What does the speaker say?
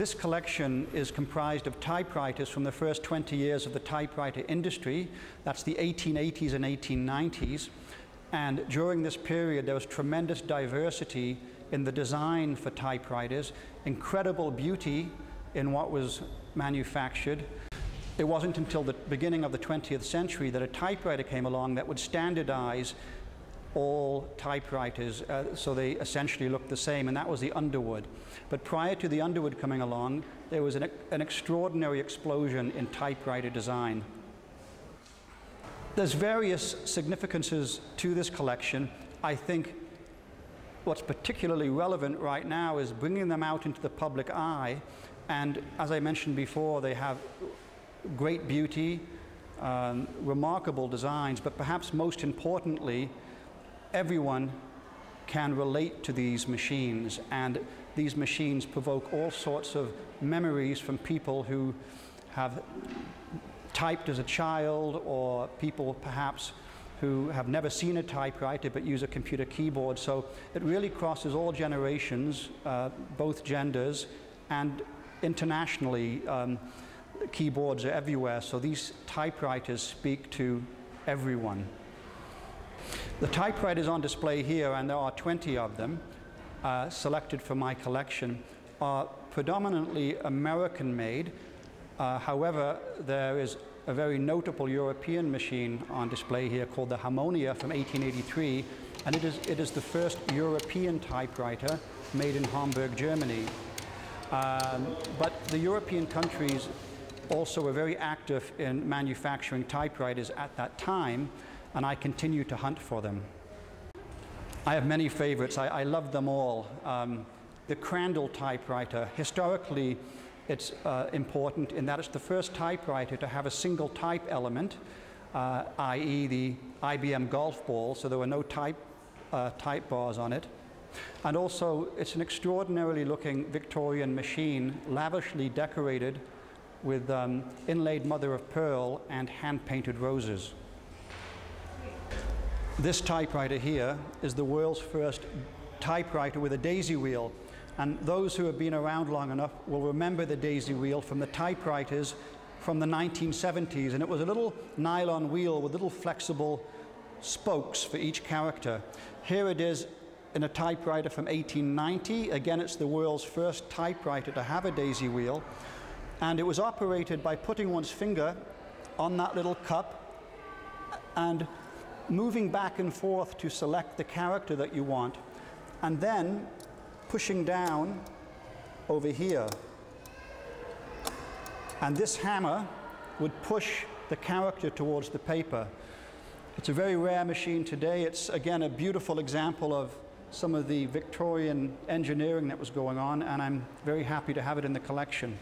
this collection is comprised of typewriters from the first 20 years of the typewriter industry. That's the 1880s and 1890s. And during this period, there was tremendous diversity in the design for typewriters, incredible beauty in what was manufactured. It wasn't until the beginning of the 20th century that a typewriter came along that would standardize all typewriters, so they essentially looked the same, and that was the Underwood. But prior to the Underwood coming along, there was an extraordinary explosion in typewriter design. There's various significances to this collection. I think what's particularly relevant right now is bringing them out into the public eye, and as I mentioned before, they have great beauty, remarkable designs, but perhaps most importantly, everyone can relate to these machines, and these machines provoke all sorts of memories from people who have typed as a child, or people perhaps who have never seen a typewriter but use a computer keyboard. So it really crosses all generations, both genders, and internationally. Keyboards are everywhere, so these typewriters speak to everyone. The typewriters on display here, and there are 20 of them, selected for my collection, are predominantly American-made. However, there is a very notable European machine on display here called the Harmonia from 1883, and it is the first European typewriter made in Hamburg, Germany. But the European countries also were very active in manufacturing typewriters at that time, and I continue to hunt for them. I have many favorites. I love them all. The Crandall typewriter, historically it's important in that it's the first typewriter to have a single type element, i.e. the IBM golf ball, so there were no type bars on it. And also it's an extraordinarily looking Victorian machine, lavishly decorated with inlaid mother of pearl and hand-painted roses. This typewriter here is the world's first typewriter with a daisy wheel, and those who have been around long enough will remember the daisy wheel from the typewriters from the 1970s, and it was a little nylon wheel with little flexible spokes for each character. Here it is in a typewriter from 1890. Again, it's the world's first typewriter to have a daisy wheel. And it was operated by putting one's finger on that little cup and moving back and forth to select the character that you want, and then pushing down over here. And this hammer would push the character towards the paper. It's a very rare machine today. It's, again, a beautiful example of some of the Victorian engineering that was going on, and I'm very happy to have it in the collection.